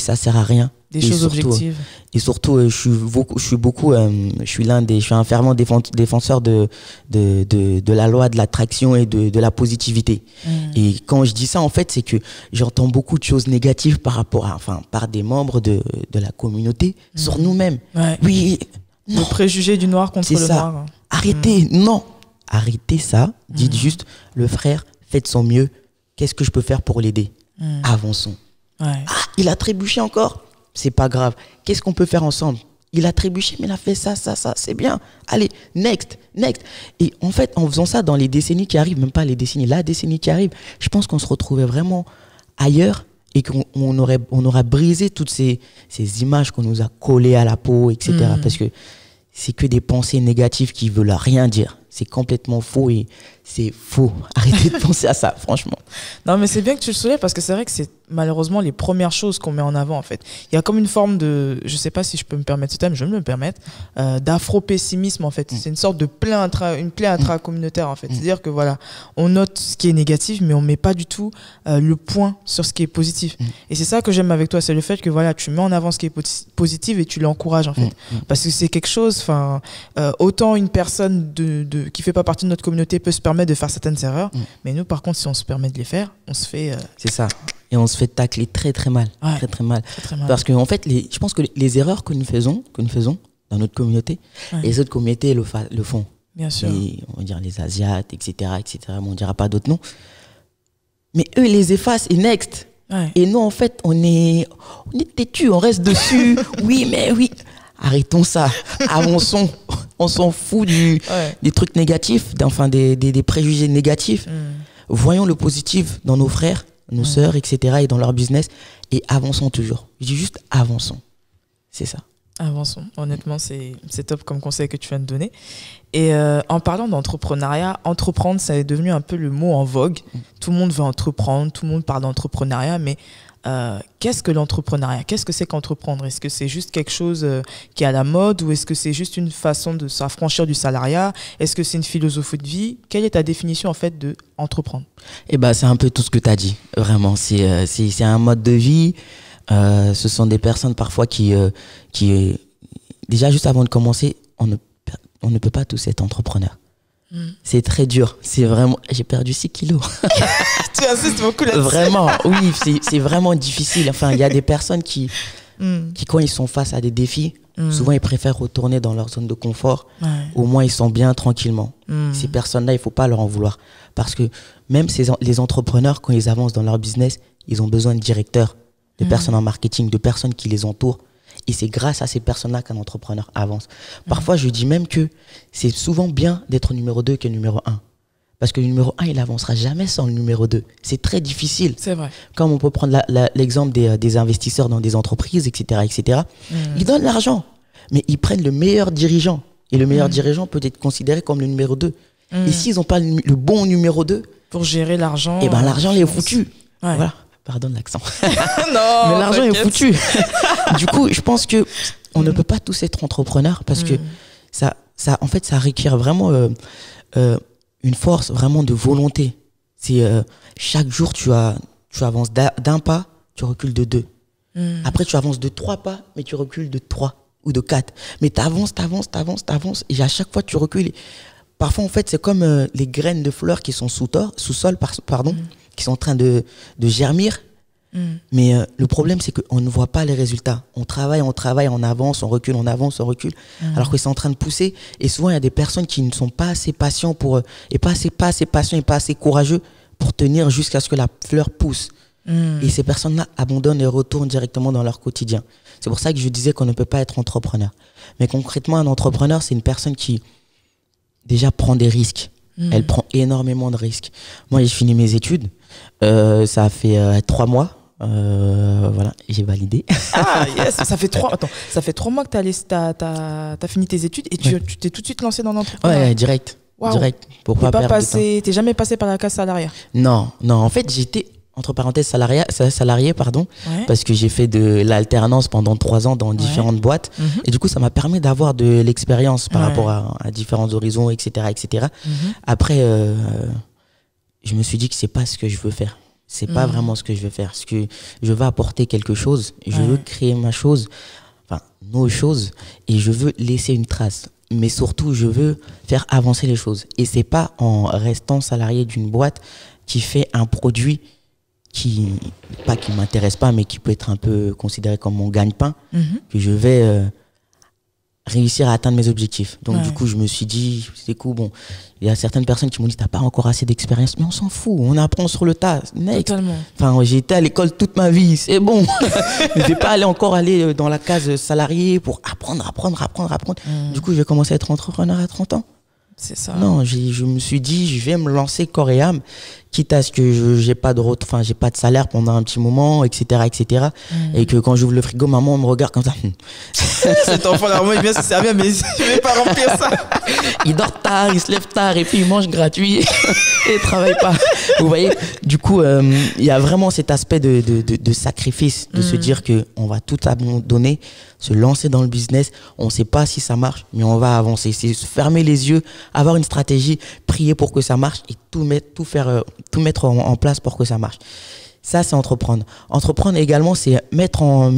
A: ça sert à rien.
B: Des choses objectives.
A: Et surtout, je suis un fervent défenseur de la loi de l'attraction et de la positivité. Et quand je dis ça, en fait, c'est que j'entends beaucoup de choses négatives par des membres de la communauté sur nous-mêmes.
B: Ouais.
A: Oui.
B: Le préjugé du noir contre le noir.
A: Arrêtez, non. Arrêtez ça. Dites juste, le frère fait de son mieux. Qu'est-ce que je peux faire pour l'aider ? Avançons.
B: Ouais.
A: Ah, il a trébuché encore ? C'est pas grave. Qu'est-ce qu'on peut faire ensemble ? Il a trébuché, mais il a fait ça, c'est bien. Allez, next. Et en fait, en faisant ça dans les décennies qui arrivent, même pas les décennies, la décennie qui arrive, je pense qu'on se retrouvait vraiment ailleurs et qu'on aura brisé toutes ces images qu'on nous a collées à la peau, etc. Parce que c'est que des pensées négatives qui veulent rien dire. C'est complètement faux et c'est faux. Arrêtez de penser à ça, franchement.
B: Non, mais c'est bien que tu le soulèves parce que c'est vrai que c'est malheureusement les premières choses qu'on met en avant, en fait. Il y a comme une forme de, je sais pas si je peux me permettre ce terme, je vais me le permettre, d'afro-pessimisme, en fait. C'est une sorte de une plaie intra-communautaire, en fait. C'est-à-dire que voilà, on note ce qui est négatif, mais on met pas du tout le point sur ce qui est positif. Et c'est ça que j'aime avec toi, c'est le fait que voilà, tu mets en avant ce qui est positif et tu l'encourages, en fait. Parce que c'est quelque chose, autant une personne qui fait pas partie de notre communauté peut se permettre de faire certaines erreurs, mais nous, par contre, si on se permet de les faire, on se fait...
A: C'est ça. Et on se fait tacler très très mal.
B: Ouais,
A: très, très mal.
B: très mal.
A: Parce que en fait, je pense que les erreurs que nous faisons dans notre communauté, les autres communautés le font.
B: Bien sûr.
A: Et, on va dire les Asiates, etc. Mais on ne dira pas d'autres noms. Mais eux, ils les effacent et next.
B: Ouais.
A: Et nous, en fait, on est têtus, on reste dessus. Oui. Arrêtons ça. Avançons. On s'en fout des trucs négatifs, des préjugés négatifs. Voyons le positif dans nos frères, nos sœurs, etc. et dans leur business. Et avançons toujours. Je dis juste avançons. C'est ça.
B: Avançons. Honnêtement, c'est top comme conseil que tu viens de donner. Et en parlant d'entrepreneuriat, entreprendre, ça est devenu un peu le mot en vogue. Tout le monde veut entreprendre, tout le monde parle d'entrepreneuriat, mais qu'est-ce que l'entrepreneuriat? Qu'est-ce que c'est qu'entreprendre? Est-ce que c'est juste quelque chose qui est à la mode ou est-ce que c'est juste une façon de s'affranchir du salariat? Est-ce que c'est une philosophie de vie? Quelle est ta définition en fait de entreprendre?
A: Eh ben, c'est un peu tout ce que tu as dit. Vraiment, c'est un mode de vie. Ce sont des personnes parfois qui déjà juste avant de commencer, on ne peut pas tous être entrepreneurs. C'est très dur. C'est vraiment. J'ai perdu 6 kilos.
B: Tu insistes beaucoup là-dessus.
A: Vraiment, oui, c'est vraiment difficile. Enfin, il y a des personnes qui quand ils sont face à des défis, souvent ils préfèrent retourner dans leur zone de confort.
B: Ouais.
A: Au moins, ils sont bien tranquillement. Ces personnes-là, il ne faut pas leur en vouloir. Parce que même les entrepreneurs, quand ils avancent dans leur business, ils ont besoin de directeurs, de personnes en marketing, de personnes qui les entourent. Et c'est grâce à ces personnes-là qu'un entrepreneur avance. Parfois, je dis même que c'est souvent bien d'être numéro 2 que numéro 1. Parce que le numéro 1, il n'avancera jamais sans le numéro 2. C'est très difficile.
B: C'est vrai.
A: Comme on peut prendre l'exemple des investisseurs dans des entreprises, etc. Ils donnent l'argent, mais ils prennent le meilleur dirigeant. Et le meilleur dirigeant peut être considéré comme le numéro 2. Et s'ils n'ont pas le bon numéro 2,
B: pour gérer l'argent,
A: eh ben, l'argent, il est foutu.
B: Ouais.
A: Voilà. Pardon l'accent.
B: Non,
A: mais l'argent est foutu. Du coup, je pense que on ne peut pas tous être entrepreneurs parce que ça requiert vraiment une force vraiment de volonté. C'est chaque jour tu avances d'un pas, tu recules de 2. Après tu avances de 3 pas, mais tu recules de 3 ou de 4. Mais t'avances et à chaque fois tu recules. Et parfois en fait c'est comme les graines de fleurs qui sont sous sol, qui sont en train de germir. Mais le problème, c'est qu'on ne voit pas les résultats. On travaille, on avance, on recule, on avance, on recule, alors que c'est en train de pousser. Et souvent, il y a des personnes qui ne sont pas assez patients et pas assez patients et pas assez courageux pour tenir jusqu'à ce que la fleur pousse. Et ces personnes-là abandonnent et retournent directement dans leur quotidien. C'est pour ça que je disais qu'on ne peut pas être entrepreneur. Mais concrètement, un entrepreneur, c'est une personne qui déjà prend des risques. Elle prend énormément de risques. Moi, j'ai fini mes études. Ça a fait 3 mois. Voilà, j'ai validé.
B: Ah, yes, ça fait 3 mois que t'as fini tes études et tu t'es tout de suite lancé dans l'entrepreneuriat.
A: Ouais, direct.
B: Wow.
A: Direct. Pour pas perdre de temps.
B: T'es jamais passé par la case salariat?
A: Non. En fait, j'étais, entre parenthèses, salarié, parce que j'ai fait de l'alternance pendant 3 ans dans différentes boîtes. Et du coup, ça m'a permis d'avoir de l'expérience par rapport à différents horizons, etc. Après, je me suis dit que c'est pas ce que je veux faire. C'est pas vraiment ce que je veux faire. Parce que je veux apporter quelque chose. Je veux créer ma chose, enfin, nos choses. Et je veux laisser une trace. Mais surtout, je veux faire avancer les choses. Et c'est pas en restant salarié d'une boîte qui fait un produit qui m'intéresse pas, mais qui peut être un peu considéré comme mon gagne-pain, que je vais réussir à atteindre mes objectifs. Donc du coup, je me suis dit, c'est cool, bon, il y a certaines personnes qui m'ont dit, t'as pas encore assez d'expérience, mais on s'en fout, on apprend sur le tas. Next.
B: Totalement.
A: Enfin, j'ai été à l'école toute ma vie, c'est bon. Je vais pas aller dans la case salarié pour apprendre. Du coup, je vais commencer à être entrepreneur à 30 ans.
B: C'est ça.
A: Non, je me suis dit, je vais me lancer corps et âme, quitte à ce que j'ai pas de salaire pendant un petit moment, etc., etc. Et que quand j'ouvre le frigo, maman me regarde comme ça.
B: Cet enfant, normalement, il vient se servir, mais je vais pas remplir ça.
A: Il dort tard, il se lève tard, et puis il mange gratuit et il travaille pas. Vous voyez, du coup, il y a vraiment cet aspect de sacrifice, de se dire que on va tout abandonner, se lancer dans le business. On sait pas si ça marche, mais on va avancer. C'est se fermer les yeux, avoir une stratégie, prier pour que ça marche et tout mettre en place pour que ça marche. Ça, c'est entreprendre. Entreprendre également, c'est mettre en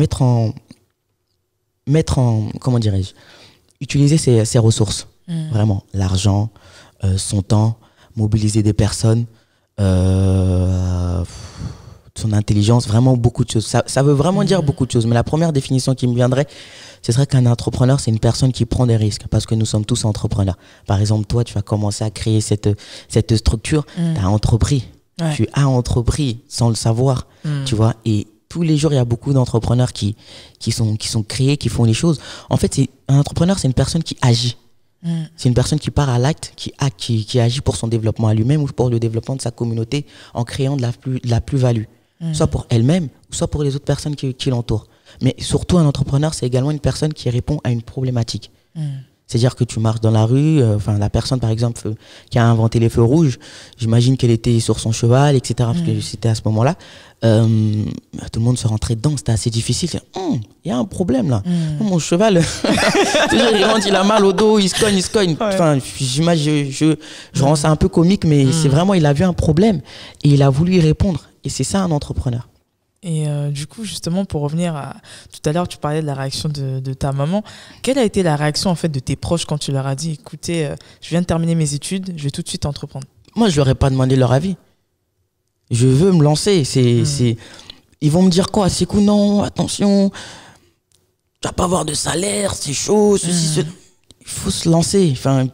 A: comment dirais-je, utiliser ses ressources. Vraiment, l'argent, son temps, mobiliser des personnes, son intelligence, vraiment beaucoup de choses. Ça veut vraiment dire beaucoup de choses. Mais la première définition qui me viendrait, ce serait qu'un entrepreneur, c'est une personne qui prend des risques, parce que nous sommes tous entrepreneurs. Par exemple, toi, tu as commencé à créer cette structure, tu as entrepris. Ouais. Tu as entrepris sans le savoir, tu vois. Et tous les jours, il y a beaucoup d'entrepreneurs qui sont créés, qui font les choses. En fait, un entrepreneur, c'est une personne qui agit. C'est une personne qui part à l'acte, qui agit pour son développement à lui-même ou pour le développement de sa communauté en créant de la plus-value. Soit pour elle-même, soit pour les autres personnes qui l'entourent. Mais surtout, un entrepreneur, c'est également une personne qui répond à une problématique. C'est-à-dire que tu marches dans la rue, la personne, par exemple, qui a inventé les feux rouges, j'imagine qu'elle était sur son cheval, etc., parce que c'était à ce moment-là. Tout le monde se rentrait dedans, c'était assez difficile. Il y a un problème là. Mon cheval, toujours, il a mal au dos, il se cogne. Ouais. Enfin, je rends ça un peu comique, mais c'est vraiment, il a vu un problème et il a voulu y répondre. Et c'est ça un entrepreneur.
B: Et du coup, justement, pour revenir à... Tout à l'heure, tu parlais de la réaction de ta maman. Quelle a été la réaction, en fait, de tes proches quand tu leur as dit, écoutez, je viens de terminer mes études, je vais tout de suite entreprendre?
A: Moi, je leur ai pas demandé leur avis. Je veux me lancer. Ils vont me dire quoi? C'est cool, non, attention, tu vas pas avoir de salaire, c'est chaud, ceci. Il faut se lancer. Enfin,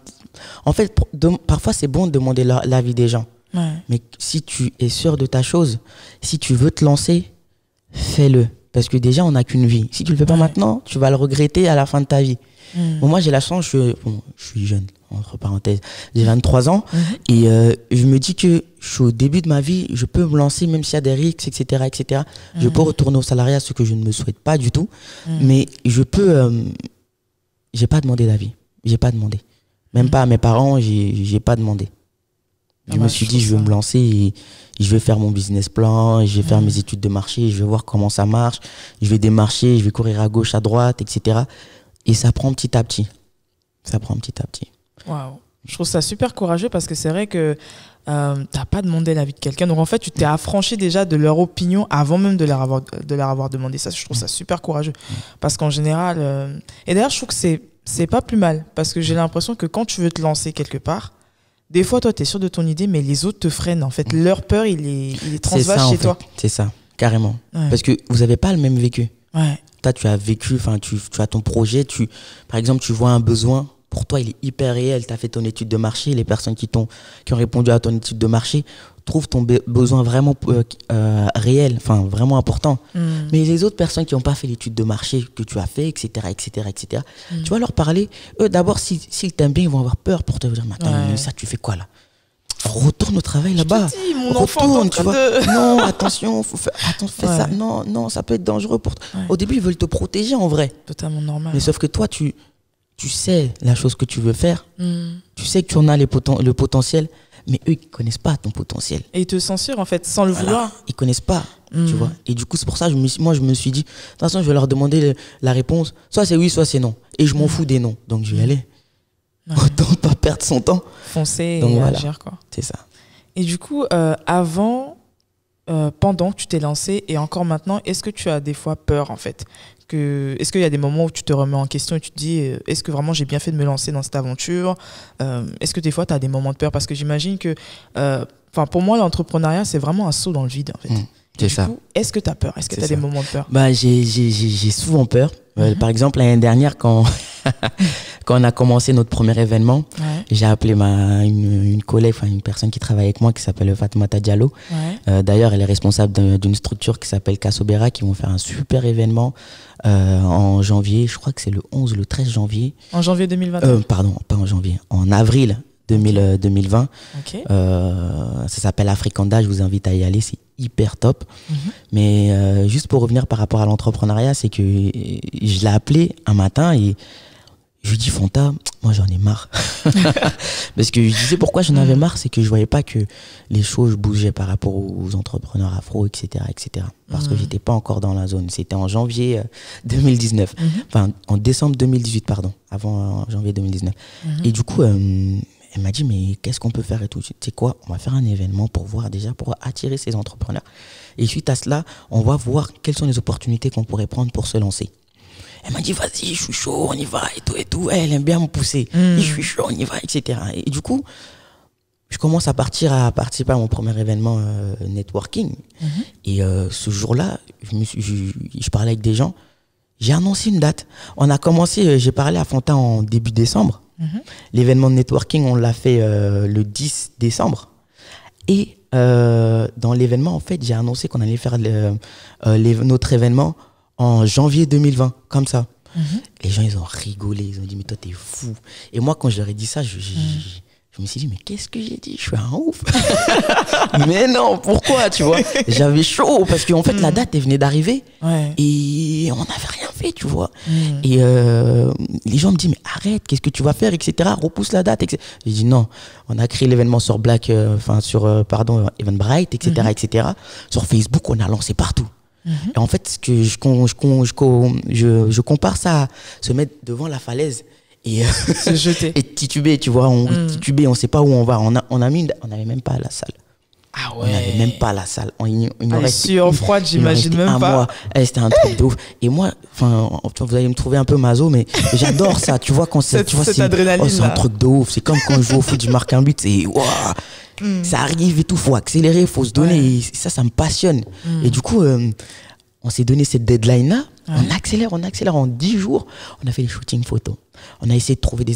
A: en fait, parfois, c'est bon de demander l'avis des gens. Ouais. Mais si tu es sûr de ta chose, si tu veux te lancer, fais-le. Parce que déjà, on n'a qu'une vie. Si tu le fais pas maintenant, tu vas le regretter à la fin de ta vie. Bon, moi, j'ai la chance, je suis jeune, entre parenthèses. J'ai 23 ans et je me dis que je suis au début de ma vie, je peux me lancer même s'il y a des risques, etc., etc. Je peux retourner au salariat, ce que je ne me souhaite pas du tout. Mais je peux... j'ai pas demandé d'avis. J'ai pas demandé. Même pas à mes parents, j'ai pas demandé. Je me suis dit, je vais me lancer et je vais faire mon business plan, je vais faire mes études de marché, je vais voir comment ça marche, je vais démarcher, je vais courir à gauche, à droite, etc. Et ça prend petit à petit.
B: Waouh. Je trouve ça super courageux parce que c'est vrai que tu n'as pas demandé l'avis de quelqu'un. Donc en fait, tu t'es affranchi déjà de leur opinion avant même de leur avoir demandé ça. Je trouve ça super courageux. Parce qu'en général... Et d'ailleurs, je trouve que c'est pas plus mal. Parce que j'ai l'impression que quand tu veux te lancer quelque part, des fois, toi, tu es sûr de ton idée, mais les autres te freinent. En fait, leur peur, il est transvache chez toi.
A: C'est ça, carrément. Ouais. Parce que vous n'avez pas le même vécu.
B: Ouais.
A: Toi, tu as vécu, tu as ton projet. Par exemple, tu vois un besoin. Pour toi, il est hyper réel. Tu as fait ton étude de marché. Les personnes qui ont répondu à ton étude de marché trouvent ton besoin vraiment réel, vraiment important. Mais les autres personnes qui n'ont pas fait l'étude de marché que tu as fait, etc., tu vas leur parler. Eux, d'abord, s'ils t'aiment bien, ils vont avoir peur pour te dire, mais attends, mais ça, tu fais quoi là? Retourne au travail là-bas.
B: Retourne,
A: tu vois. Non, attention, fais ça. Non, ça peut être dangereux pour toi. Au début, ils veulent te protéger en vrai.
B: Totalement normal.
A: Mais sauf que toi, tu sais la chose que tu veux faire. Tu sais que tu en as le potentiel. Mais eux, ils ne connaissent pas ton potentiel.
B: Et ils te censurent, en fait, sans le vouloir.
A: Ils ne connaissent pas, tu vois. Et du coup, c'est pour ça que moi, je me suis dit, de toute façon, je vais leur demander la réponse. Soit c'est oui, soit c'est non. Et je m'en fous des noms. Donc, je vais y aller. Autant pas perdre son temps.
B: Foncer et agir, quoi.
A: C'est ça.
B: Et du coup, pendant que tu t'es lancé et encore maintenant, est-ce que tu as des fois peur, en fait? Est-ce qu'il y a des moments où tu te remets en question et tu te dis, est-ce que vraiment j'ai bien fait de me lancer dans cette aventure? Est-ce que des fois tu as des moments de peur? Parce que j'imagine que, pour moi, l'entrepreneuriat, c'est vraiment un saut dans le vide, en fait.
A: C'est ça.
B: Du coup, est-ce que tu as peur? Est-ce que tu as des moments de peur?
A: J'ai souvent peur. Par exemple, l'année dernière, quand on a commencé notre premier événement, j'ai appelé une collègue, une personne qui travaille avec moi qui s'appelle Fatoumata Diallo. D'ailleurs, elle est responsable d'une structure qui s'appelle Kassobera, qui vont faire un super événement en janvier. Je crois que c'est le 13 janvier.
B: En janvier 2021?
A: Pardon, pas en janvier. En avril 2020.
B: Ok.
A: Ça s'appelle Africanda, je vous invite à y aller, c'est hyper top. Mais juste pour revenir par rapport à l'entrepreneuriat, c'est que je l'ai appelé un matin et je lui dis Fanta, moi j'en ai marre. Parce que je disais pourquoi j'en avais marre, c'est que je voyais pas que les choses bougeaient par rapport aux entrepreneurs afro, etc. etc. Parce que j'étais pas encore dans la zone. C'était en janvier 2019. Enfin, en décembre 2018, pardon. Avant janvier 2019. Et du coup, elle m'a dit, mais qu'est-ce qu'on peut faire et tout. Tu sais quoi, on va faire un événement pour voir déjà, pour attirer ces entrepreneurs. Et suite à cela, on va voir quelles sont les opportunités qu'on pourrait prendre pour se lancer. Elle m'a dit, vas-y, je suis chaud, on y va, et tout, et tout. Elle aime bien me pousser. Je suis chaud, on y va, etc. Et du coup, je commence à participer à mon premier événement networking. Et ce jour-là, je parlais avec des gens. J'ai annoncé une date. On a commencé, j'ai parlé à Fanta en début décembre. L'événement de networking, on l'a fait le 10 décembre. Et dans l'événement, en fait, j'ai annoncé qu'on allait faire notre événement en janvier 2020, comme ça. Les gens, ils ont rigolé, ils ont dit, mais toi, t'es fou. Et moi, quand je leur ai dit ça, je me suis dit, mais qu'est-ce que j'ai dit? Je suis un ouf. Mais non, pourquoi, tu vois? J'avais chaud, parce qu'en fait, la date, elle venait d'arriver. Et on n'avait rien fait, tu vois. Et les gens me disent, mais arrête, qu'est-ce que tu vas faire, etc. Repousse la date, etc. J'ai dit, non, on a créé l'événement sur Eventbrite, etc., etc. Sur Facebook, on a lancé partout. Et en fait, je compare ça à se mettre devant la falaise et
B: se jeter
A: et tituber, tu vois, tituber, on sait pas où on va. On n'avait même pas la salle.
B: Ah ouais.
A: On n'avait même pas la salle.
B: Sueur froide, j'imagine même pas.
A: C'était un truc de ouf. Et moi, vous allez me trouver un peu maso, mais j'adore ça. Tu vois, quand c'est
B: adrénaline,
A: c'est un truc de ouf. C'est comme quand je joue au foot, je marque un but, c'est waouh. Ça arrive et tout, faut accélérer, faut se donner. Et ça me passionne. Et du coup, on s'est donné cette deadline-là. On accélère. En 10 jours, on a fait les shootings photos. On a essayé de trouver des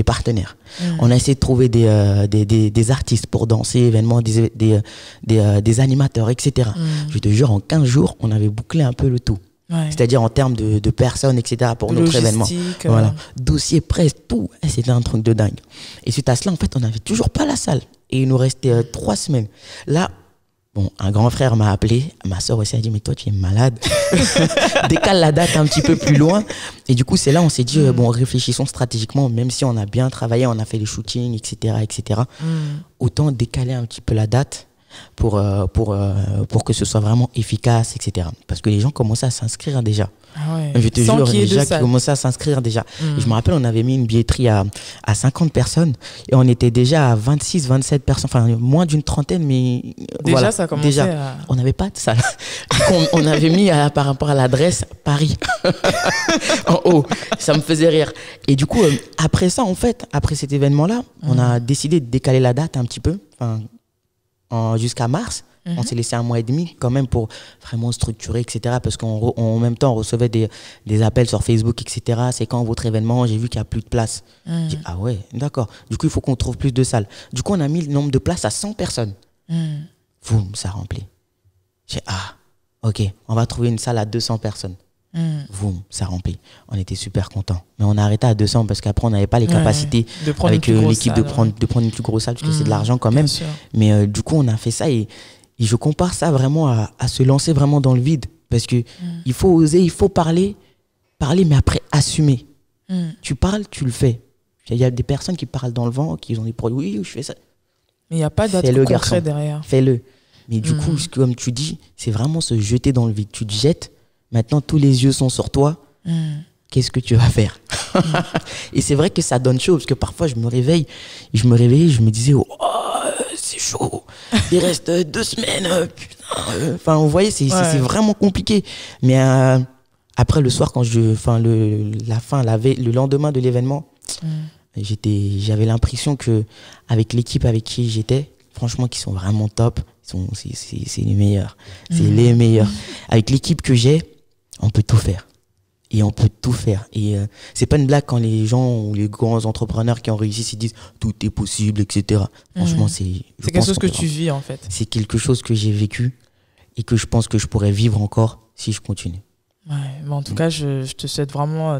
A: partenaires. On a essayé de trouver des artistes pour danser, événements, des animateurs, etc. Je te jure, en 15 jours, on avait bouclé un peu le tout. C'est-à-dire en termes de personnes, etc. pour notre événement. Voilà. Dossier, presse, tout. Et c'était un truc de dingue. Et suite à cela, en fait, on n'avait toujours pas la salle. Et il nous restait 3 semaines. Là, bon, un grand frère m'a appelé. Ma soeur aussi a dit, mais toi, tu es malade. Décale la date un petit peu plus loin. Et du coup, c'est là on s'est dit, bon, réfléchissons stratégiquement. Même si on a bien travaillé, on a fait les shootings, etc., etc. Autant décaler un petit peu la date pour que ce soit vraiment efficace, etc. Parce que les gens commençaient à s'inscrire déjà. Je te jure, les gens qui commençaient à s'inscrire déjà. Et je me rappelle, on avait mis une billetterie à 50 personnes et on était déjà à 26, 27 personnes, enfin moins d'une trentaine, mais
B: déjà,
A: voilà,
B: ça commençait
A: on n'avait pas de salle. on avait mis par rapport à l'adresse Paris en haut. Ça me faisait rire. Et du coup, après ça, en fait, après cet événement-là, on a décidé de décaler la date un petit peu, jusqu'à mars. On s'est laissé 1 mois et demi quand même pour vraiment structurer, etc. Parce qu'en même temps, on recevait des appels sur Facebook, etc. C'est quand votre événement? J'ai vu qu'il n'y a plus de place. J'ai dit, ah ouais, d'accord. Du coup, il faut qu'on trouve plus de salles. Du coup, on a mis le nombre de places à 100 personnes. Boum, ça remplit. J'ai dit, ah, ok, on va trouver une salle à 200 personnes. Boum, ça remplit. On était super contents. Mais on a arrêté à 200 parce qu'après, on n'avait pas les capacités avec l'équipe de prendre une plus grosse salle parce que c'est de l'argent quand même. Mais du coup, on a fait ça et je compare ça vraiment à se lancer vraiment dans le vide. Parce que il faut oser, il faut parler, mais après assumer. Tu parles, tu le fais. Il y a des personnes qui parlent dans le vent, qui ont des produits, oui, je fais ça.
B: Mais il n'y a pas d'acte concret derrière.
A: Fais-le. Mais du coup, comme tu dis, c'est vraiment se jeter dans le vide. Tu te jettes, maintenant tous les yeux sont sur toi. Qu'est-ce que tu vas faire? Et c'est vrai que ça donne chaud, parce que parfois je me réveille, je me disais, oh, c'est chaud, il reste 2 semaines, putain. Enfin, vous voyez, c'est vraiment compliqué. Mais après, le soir, le lendemain de l'événement, j'avais l'impression que avec l'équipe avec qui j'étais, franchement, qui sont vraiment top, c'est les meilleurs. C'est les meilleurs. Avec l'équipe que j'ai, on peut tout faire. Et on peut tout faire. Et c'est pas une blague quand les gens ou les grands entrepreneurs qui ont réussi se disent tout est possible, etc. Franchement, c'est
B: quelque chose que tu vis en fait.
A: C'est quelque chose que j'ai vécu et que je pense que je pourrais vivre encore si je continue.
B: Ouais, mais en tout cas, je te souhaite vraiment,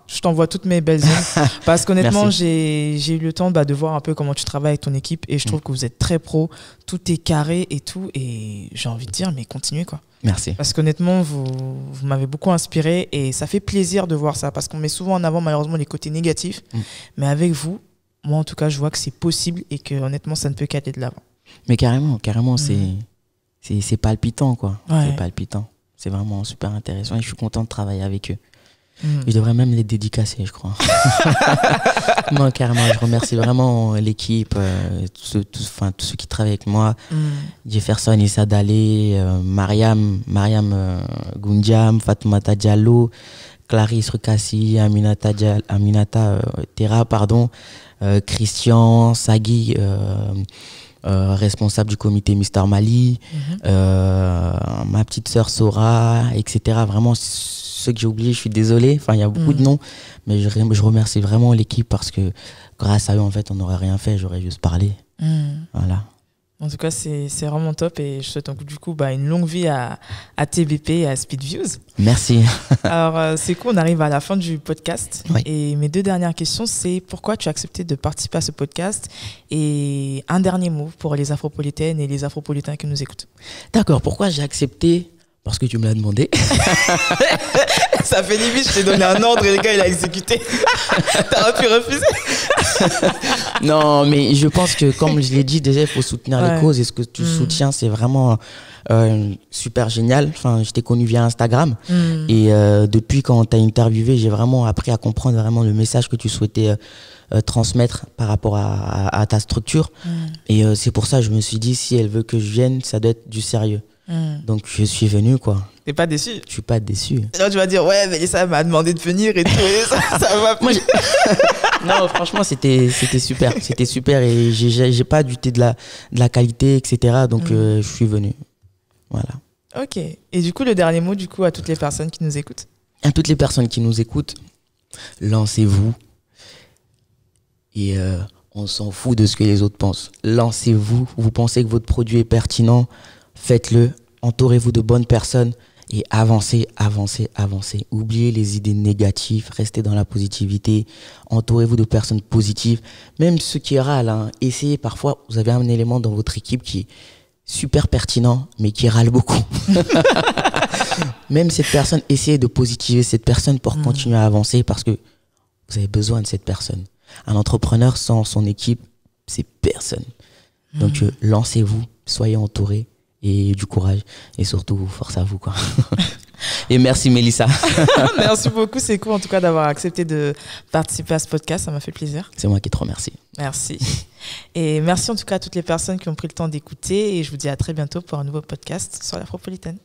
B: je t'envoie toutes mes belles ondes parce qu'honnêtement, j'ai eu le temps de voir un peu comment tu travailles avec ton équipe et je trouve que vous êtes très pro, tout est carré et tout, et j'ai envie de dire, mais continuez quoi.
A: Merci.
B: Parce qu'honnêtement, vous m'avez beaucoup inspiré et ça fait plaisir de voir ça parce qu'on met souvent en avant malheureusement les côtés négatifs, mais avec vous, moi en tout cas, je vois que c'est possible et que honnêtement, ça ne peut qu'aller de l'avant.
A: Mais carrément, c'est palpitant quoi.
B: Ouais.
A: C'est palpitant. C'est vraiment super intéressant et je suis content de travailler avec eux. Je devrais même les dédicacer, je crois. Non, carrément, je remercie vraiment l'équipe, tous ceux qui travaillent avec moi. Jefferson Issa Dalé, Mariam Goundiam, Fatoumata Diallo, Clarisse Rukassi, Aminata Terra, pardon, Christian Sagui, responsable du comité Mister Mali, ma petite sœur Sora, etc. Vraiment, ceux que j'ai oubliés, je suis désolé. Enfin, il y a beaucoup de noms, mais je remercie vraiment l'équipe parce que grâce à eux, en fait, on n'aurait rien fait. J'aurais juste parlé. Voilà.
B: En tout cas, c'est vraiment top et je souhaite du coup une longue vie à TBP et à Speedviews.
A: Merci.
B: Alors, c'est cool, on arrive à la fin du podcast.
A: Oui.
B: Et mes 2 dernières questions, c'est pourquoi tu as accepté de participer à ce podcast et un dernier mot pour les Afropolitaines et les Afropolitains qui nous écoutent.
A: D'accord, pourquoi j'ai accepté ? Parce que tu me l'as demandé.
B: Ça fait limite, je t'ai donné un ordre et le gars, il a exécuté. T'aurais pu refuser.
A: Non, mais je pense que, comme je l'ai dit, déjà, il faut soutenir les causes. Et ce que tu soutiens, c'est vraiment super génial. Enfin, je t'ai connu via Instagram. Et depuis, quand tu as interviewé, j'ai vraiment appris à comprendre vraiment le message que tu souhaitais transmettre par rapport à ta structure. Et c'est pour ça que je me suis dit, si elle veut que je vienne, ça doit être du sérieux. Donc je suis venu quoi.
B: T'es pas déçu?
A: Je suis pas déçu.
B: Non, tu vas dire ouais, mais ça m'a demandé de venir et tout. Et ça va plus.
A: Non, franchement c'était super, c'était super et j'ai pas douté de la qualité, etc. Donc je suis venu. Voilà.
B: Ok. Et du coup le dernier mot à toutes les personnes qui nous écoutent.
A: À toutes les personnes qui nous écoutent, lancez-vous et on s'en fout de ce que les autres pensent. Lancez-vous. Vous pensez que votre produit est pertinent? Faites-le, entourez-vous de bonnes personnes et avancez. Oubliez les idées négatives, restez dans la positivité, entourez-vous de personnes positives. Même ceux qui râlent, essayez parfois, vous avez un élément dans votre équipe qui est super pertinent, mais qui râle beaucoup. Même cette personne, essayez de positiver cette personne pour continuer à avancer parce que vous avez besoin de cette personne. Un entrepreneur sans son équipe, c'est personne. Donc lancez-vous, soyez entourés. Et du courage et surtout force à vous quoi. Et merci Mélissa.
B: Merci beaucoup, c'est cool en tout cas d'avoir accepté de participer à ce podcast, ça m'a fait plaisir.
A: C'est moi qui te remercie.
B: Merci. Et merci en tout cas à toutes les personnes qui ont pris le temps d'écouter et je vous dis à très bientôt pour un nouveau podcast sur l'Afropolitaine.